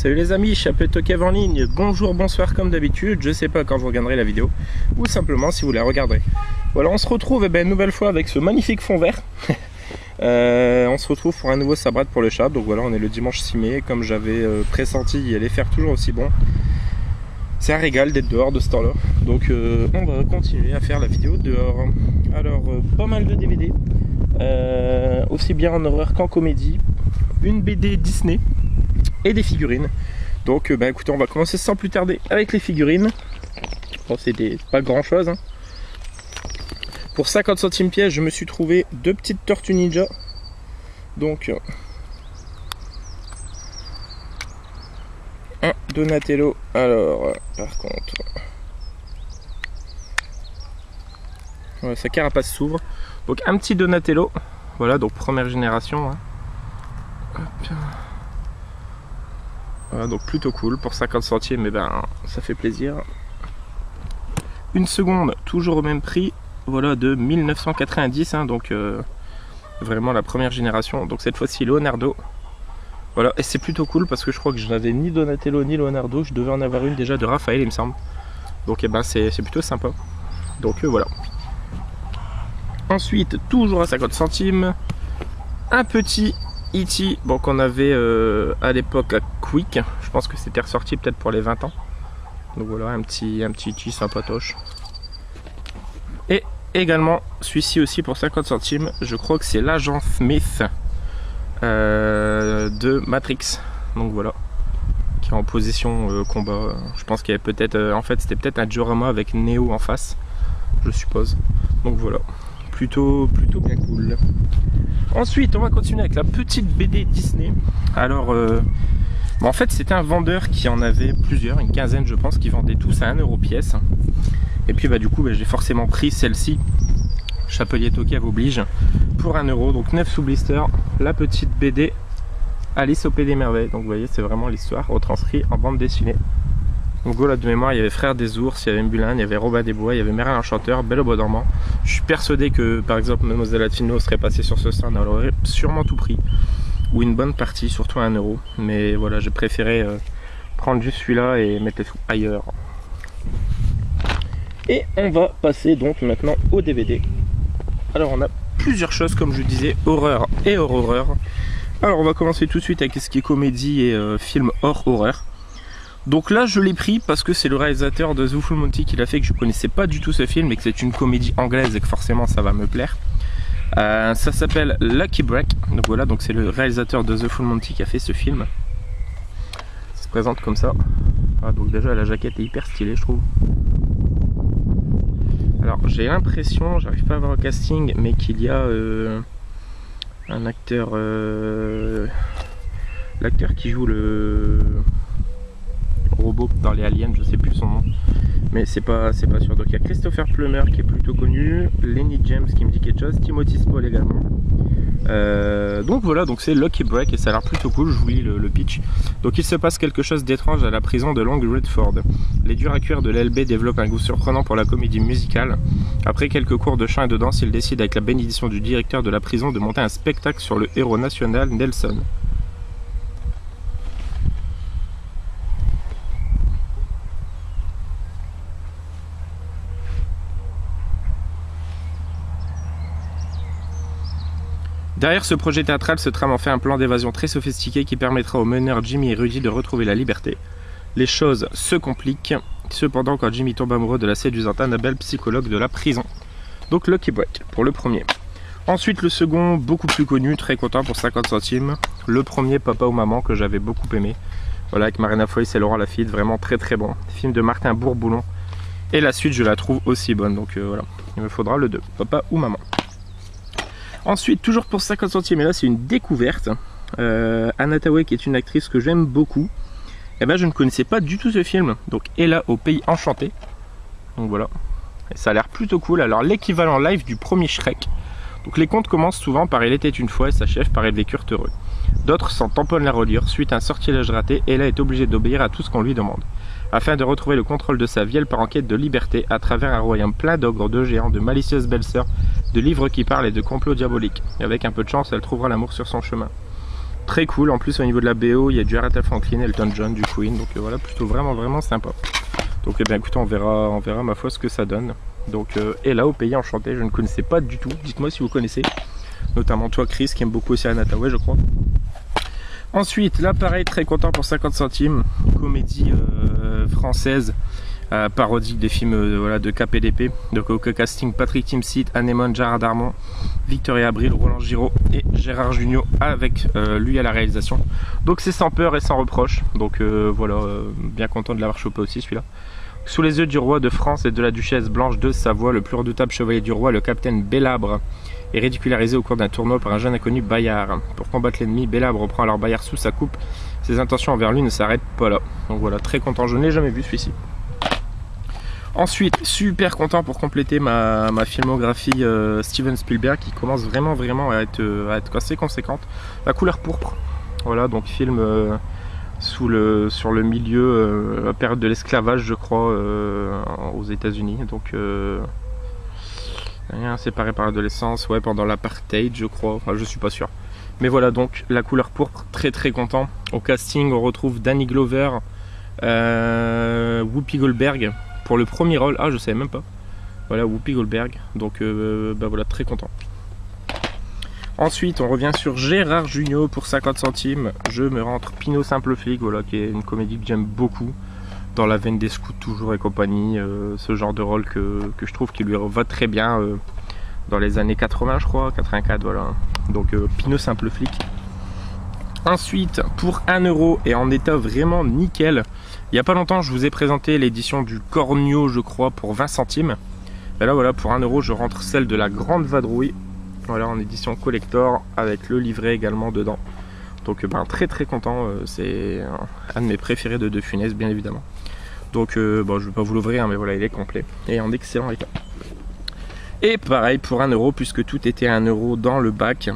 Salut les amis, Chapelet Kev en ligne, bonjour, bonsoir comme d'habitude, je sais pas quand vous regarderez la vidéo, ou simplement si vous la regarderez. Voilà, on se retrouve une nouvelle fois avec ce magnifique fond vert. On se retrouve pour un nouveau sabbat pour le chat, donc voilà, on est le dimanche 6 mai, comme j'avais pressenti, il allait faire toujours aussi bon. C'est un régal d'être dehors de ce temps-là, donc on va continuer à faire la vidéo dehors. Alors, pas mal de DVD, aussi bien en horreur qu'en comédie, une BD Disney, et des figurines. Donc écoutez, on va commencer sans plus tarder avec les figurines. Bon, c'était pas grand chose hein. Pour 50 centimes pièce, je me suis trouvé deux petites tortues ninja. Donc un Donatello. Alors par contre ouais, sa carapace s'ouvre. Donc un petit Donatello. Voilà, donc première génération hein. Hop. Voilà, donc plutôt cool pour 50 centimes, mais ça fait plaisir. Une seconde, toujours au même prix, voilà, de 1990, hein, donc vraiment la première génération. Donc cette fois-ci Leonardo. Voilà, et c'est plutôt cool parce que je crois que je n'avais ni Donatello ni Leonardo, je devais en avoir une déjà de Raphaël, il me semble. Donc c'est plutôt sympa. Donc voilà. Ensuite, toujours à 50 centimes, un petit E.T. bon, qu'on avait à l'époque à Quick, je pense que c'était ressorti peut-être pour les 20 ans. Donc voilà, un petit E.T. sympatoche. Et également, celui-ci aussi pour 50 centimes, je crois que c'est l'agent Smith de Matrix. Donc voilà, qui est en position combat. Je pense qu'il y avait peut-être, en fait c'était peut-être un diorama avec Neo en face, je suppose. Donc voilà, plutôt bien cool. Ensuite, on va continuer avec la petite BD Disney. Alors, en fait, c'était un vendeur qui en avait plusieurs, une quinzaine, je pense, qui vendait tous à 1 € pièce. Et puis, du coup, j'ai forcément pris celle-ci. Chapelier Kev oblige. Pour 1 €, donc 9 sous blister. La petite BD Alice au Pays des Merveilles. Donc, vous voyez, c'est vraiment l'histoire retranscrite en bande dessinée. Donc voilà, de mémoire, il y avait Frère des Ours, il y avait Mulan, il y avait Robin des Bois, il y avait Merlin l'Enchanteur, Belle au Bois dormant. Je suis persuadé que, par exemple, Mademoiselle Latino serait passée sur ce stand, elle aurait sûrement tout pris. Ou une bonne partie, surtout à 1 €. Mais voilà, j'ai préféré prendre juste celui-là et mettre les sous ailleurs. Et on va passer donc maintenant au DVD. Alors on a plusieurs choses, comme je disais, horreur et hors-horreur. Alors on va commencer tout de suite avec ce qui est comédie et film hors horreur. Donc là je l'ai pris parce que c'est le réalisateur de The Full Monty qui l'a fait, que je connaissais pas du tout ce film et que c'est une comédie anglaise et que forcément ça va me plaire. Ça s'appelle Lucky Break. Donc voilà, donc c'est le réalisateur de The Full Monty qui a fait ce film. Ça se présente comme ça. Ah, donc déjà la jaquette est hyper stylée, je trouve. Alors j'ai l'impression, j'arrive pas à voir le casting, mais qu'il y a un acteur, l'acteur qui joue le robot dans les aliens, je sais plus son nom, mais c'est pas sûr. Donc il y a Christopher Plummer qui est plutôt connu, Lenny James qui me dit quelque chose, Timothy Spall également. Donc voilà, donc c'est Lucky Break et ça a l'air plutôt cool. Je vous lis le pitch. Donc il se passe quelque chose d'étrange à la prison de Long Redford. Les durs à cuire de l'LB développent un goût surprenant pour la comédie musicale. Après quelques cours de chant et de danse, ils décident avec la bénédiction du directeur de la prison de monter un spectacle sur le héros national Nelson. Derrière ce projet théâtral se trame en fait un plan d'évasion très sophistiqué qui permettra aux meneurs Jimmy et Rudy de retrouver la liberté. Les choses se compliquent, cependant quand Jimmy tombe amoureux de la séduisante Annabelle, psychologue de la prison. Donc Lucky Break pour le premier. Ensuite le second, beaucoup plus connu, très content pour 50 centimes. Le premier, Papa ou Maman, que j'avais beaucoup aimé. Voilà, avec Marina Foïs et Laurent Lafitte, vraiment très bon. Film de Martin Bourboulon. Et la suite je la trouve aussi bonne, donc voilà. Il me faudra le 2, Papa ou Maman. Ensuite, toujours pour 50 centimes, et là c'est une découverte. Anna Tawai, qui est une actrice que j'aime beaucoup. Et je ne connaissais pas du tout ce film. Donc Ella au Pays Enchanté. Donc voilà. Et ça a l'air plutôt cool. Alors l'équivalent live du premier Shrek. Donc les contes commencent souvent par Il était une fois et s'achèvent par Ils vécurent heureux. D'autres s'en tamponnent la reliure. Suite à un sortilège raté, Ella est obligée d'obéir à tout ce qu'on lui demande. Afin de retrouver le contrôle de sa vie, elle part en quête de liberté à travers un royaume plein d'ogres, de géants, de malicieuses belles-sœurs, de livres qui parlent et de complots diaboliques. Et avec un peu de chance, elle trouvera l'amour sur son chemin. Très cool, en plus au niveau de la BO, il y a du Aretha Franklin, Elton John, du Queen, donc voilà, plutôt vraiment sympa. Donc eh bien écoutez, on verra ma foi ce que ça donne. Donc et là au pays enchanté, je ne connaissais pas du tout, dites-moi si vous connaissez, notamment toi Chris qui aime beaucoup aussi Anataway je crois. Ensuite là pareil, très content pour 50 centimes, comédie française, parodique des films voilà, de KPDP, donc au casting Patrick Timsit, Anémone, Gérard Darmon, Victoria Abril, Roland Giraud et Gérard Jugnot avec lui à la réalisation. Donc c'est sans peur et sans reproche, donc voilà, bien content de l'avoir chopé aussi celui-là. Sous les yeux du roi de France et de la duchesse Blanche de Savoie, le plus redoutable chevalier du roi, le capitaine Bélabre, est ridicularisé au cours d'un tournoi par un jeune inconnu Bayard. Pour combattre l'ennemi, Bélabre prend alors Bayard sous sa coupe. Ses intentions envers lui ne s'arrêtent pas là. Donc voilà, très content, je ne l'ai jamais vu celui-ci. Ensuite, super content pour compléter ma filmographie Steven Spielberg qui commence vraiment à être assez conséquente. La couleur pourpre, voilà, donc film sur le milieu, période de l'esclavage je crois, aux États-Unis, donc rien séparé par l'adolescence, ouais, pendant l'apartheid je crois, enfin je suis pas sûr. Mais voilà, donc la couleur pourpre, très content. Au casting on retrouve Danny Glover, Whoopi Goldberg pour le premier rôle, ah je savais même pas, voilà Whoopi Goldberg, donc bah voilà, très content. Ensuite on revient sur Gérard Jugnot pour 50 centimes, je me rentre Pinot Simple Flic, voilà, qui est une comédie que j'aime beaucoup, dans la veine des scouts toujours et compagnie, ce genre de rôle que je trouve qui lui va très bien dans les années 80 je crois, 84 voilà, donc Pinot Simple Flic. Ensuite pour 1 € et en état vraiment nickel, il n'y a pas longtemps je vous ai présenté l'édition du Cornio je crois pour 20 centimes, et là voilà pour 1 € je rentre celle de la Grande Vadrouille, voilà, en édition collector avec le livret également dedans. Donc ben, très content, c'est un de mes préférés de De Funès bien évidemment. Donc bon, je ne vais pas vous l'ouvrir mais voilà, il est complet et en excellent état. Et pareil pour 1 €, puisque tout était 1 € dans le bac.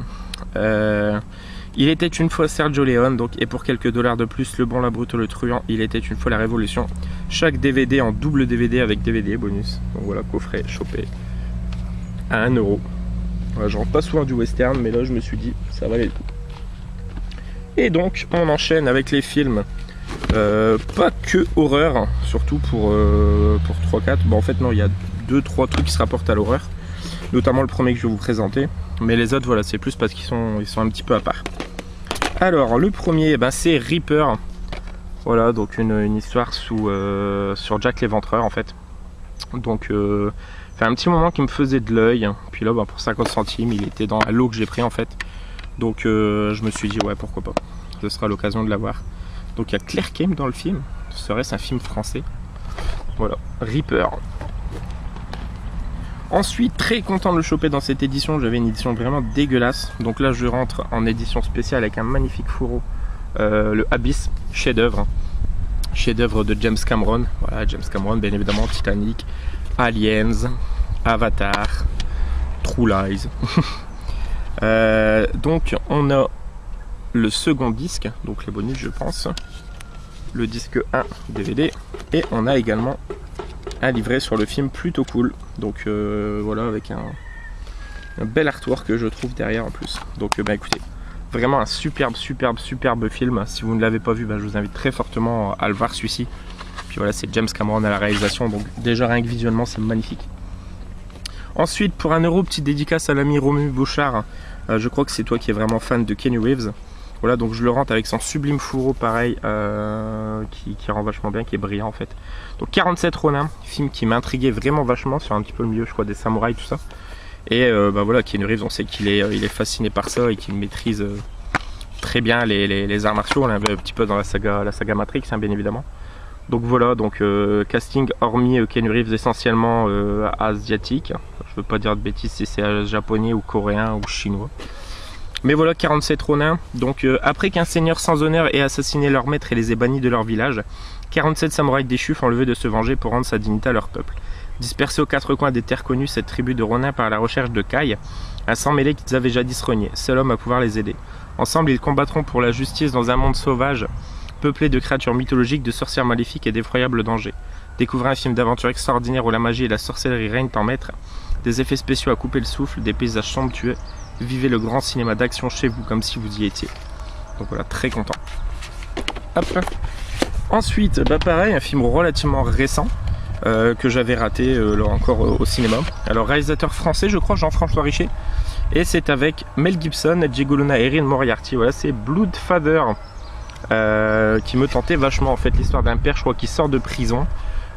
Il était une fois Sergio Leone, donc, et pour quelques dollars de plus, Le Bon, la Brute, le Truand, Il était une fois la Révolution. Chaque DVD en double DVD avec DVD bonus. Donc voilà, coffret chopé à 1 €. Voilà, je rentre pas souvent du western, mais là je me suis dit ça valait le coup. Et donc on enchaîne avec les films, pas que horreur, surtout pour 3-4. Bon en fait non, il y a 2-3 trucs qui se rapportent à l'horreur, notamment le premier que je vais vous présenter, mais les autres voilà, c'est plus parce qu'ils sont un petit peu à part. Alors le premier, ben, c'est Reaper, voilà, donc une histoire sur Jack l'Éventreur en fait. Donc fait un petit moment qui me faisait de l'œil, puis là ben, pour 50 centimes il était dans la lot que j'ai pris en fait, donc je me suis dit ouais pourquoi pas, ce sera l'occasion de l'avoir. Donc il y a Claire Kame dans le film, serait-ce un film français? Voilà, Reaper. Ensuite très content de le choper dans cette édition, j'avais une édition vraiment dégueulasse, donc là je rentre en édition spéciale avec un magnifique fourreau, le Abyss, chef-d'œuvre de James Cameron, voilà James Cameron bien évidemment, Titanic, Aliens, Avatar, True Lies. Donc on a le second disque, donc les bonus je pense, le disque 1 DVD, et on a également un livret sur le film plutôt cool, donc voilà, avec un bel artwork que je trouve derrière en plus. Donc bah écoutez, vraiment un superbe film. Si vous ne l'avez pas vu, bah, je vous invite très fortement à le voir celui-ci. Puis voilà, c'est James Cameron à la réalisation, donc déjà rien que visuellement c'est magnifique. Ensuite pour 1 €, petite dédicace à l'ami Romu Bouchard, je crois que c'est toi qui es vraiment fan de Keanu Reeves. Voilà, donc je le rentre avec son sublime fourreau pareil, qui rend vachement bien, qui est brillant en fait. Donc 47 Ronin, film qui m'intriguait vraiment vachement sur un petit peu le milieu je crois des samouraïs tout ça. Et bah voilà, Keanu Reeves on sait qu'il est fasciné par ça et qu'il maîtrise très bien les arts martiaux. On l'avait un petit peu dans la saga Matrix hein, bien évidemment. Donc voilà, donc casting hormis Keanu Reeves essentiellement asiatique. Je veux pas dire de bêtises si c'est japonais ou coréen ou chinois. Mais voilà, 47 Ronin. Donc après qu'un seigneur sans honneur ait assassiné leur maître et les ait bannis de leur village, 47 samouraïs déchus font levé de se venger pour rendre sa dignité à leur peuple. Dispersés aux quatre coins des terres connues, cette tribu de Ronin part à la recherche de Kai, un sang mêlé qu'ils avaient jadis renié, seul homme à pouvoir les aider. Ensemble, ils combattront pour la justice dans un monde sauvage, peuplé de créatures mythologiques, de sorcières maléfiques et d'effroyables dangers. Découvrez un film d'aventure extraordinaire où la magie et la sorcellerie règnent en maître, des effets spéciaux à couper le souffle, des paysages somptueux. Vivez le grand cinéma d'action chez vous comme si vous y étiez. Donc voilà, très content. Hop. Ensuite, bah pareil, un film relativement récent que j'avais raté là encore au cinéma. Alors réalisateur français, je crois, Jean-François Richer. Et c'est avec Mel Gibson, Diego Luna et Erin Moriarty. Voilà, c'est Bloodfather qui me tentait vachement en fait. L'histoire d'un père, je crois, qui sort de prison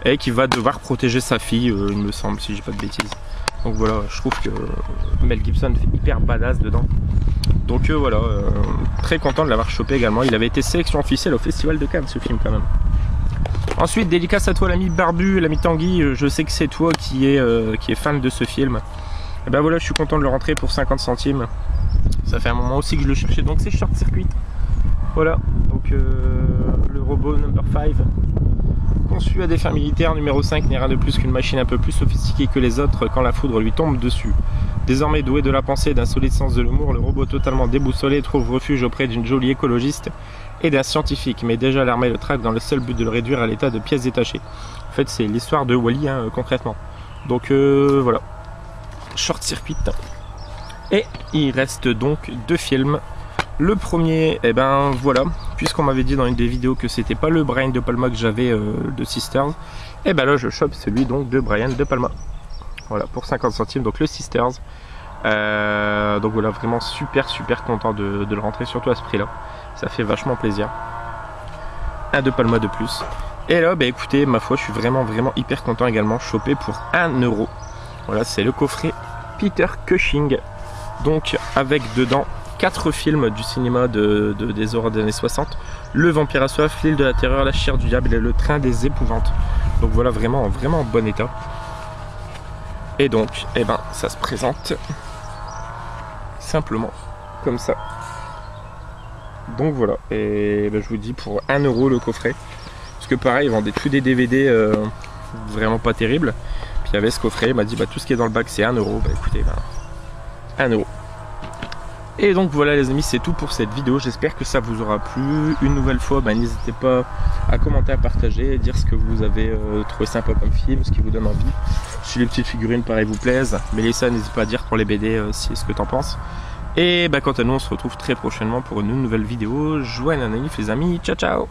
et qui va devoir protéger sa fille, il me semble, si j'ai pas de bêtises. Donc voilà, je trouve que Mel Gibson fait hyper badass dedans. Donc voilà, très content de l'avoir chopé également. Il avait été sélection officielle au Festival de Cannes, ce film quand même. Ensuite, dédicace à toi l'ami Barbu, l'ami Tanguy, je sais que c'est toi qui est fan de ce film. Et ben voilà, je suis content de le rentrer pour 50 centimes. Ça fait un moment aussi que je le cherchais, donc c'est Short Circuit. Voilà, donc le robot number 5. Conçu à des fins militaires, numéro 5 n'est rien de plus qu'une machine un peu plus sophistiquée que les autres quand la foudre lui tombe dessus. Désormais doué de la pensée et d'un solide sens de l'humour, le robot totalement déboussolé trouve refuge auprès d'une jolie écologiste et d'un scientifique, mais déjà l'armée le traque dans le seul but de le réduire à l'état de pièces détachées. En fait, c'est l'histoire de Wall-E, hein, concrètement. Donc voilà, Short Circuit. Et il reste donc 2 films. Le premier, et ben voilà, puisqu'on m'avait dit dans une des vidéos que c'était pas le Brian De Palma que j'avais de Sisters, et ben là je chope celui donc de Brian De Palma. Voilà, pour 50 centimes, donc le Sisters. Donc voilà, vraiment super content de le rentrer, surtout à ce prix là. Ça fait vachement plaisir. Un De Palma de plus. Et là, bah écoutez, ma foi, je suis vraiment hyper content également, chopé pour 1 €. Voilà, c'est le coffret Peter Cushing. Donc avec dedans 4 films du cinéma des horreurs des années 60. Le Vampire à soif, L'île de la terreur, La chair du diable et Le train des épouvantes. Donc voilà, vraiment en bon état. Et donc, eh ben, ça se présente simplement comme ça. Donc voilà, et ben, je vous dis pour 1 € le coffret. Parce que pareil, ils vendaient tous des DVD vraiment pas terribles. Puis il y avait ce coffret, il m'a dit bah, tout ce qui est dans le bac c'est 1 €. Bah écoutez, ben, 1 €. Et donc voilà les amis, c'est tout pour cette vidéo. J'espère que ça vous aura plu. Une nouvelle fois, ben, n'hésitez pas à commenter, à partager, à dire ce que vous avez trouvé sympa comme film, ce qui vous donne envie. Si les petites figurines pareil vous plaisent, Mélissa, n'hésite pas à dire pour les BD si ce que t'en penses. Et ben, quant à nous, on se retrouve très prochainement pour une nouvelle vidéo. Joyeux naïf les amis, ciao ciao.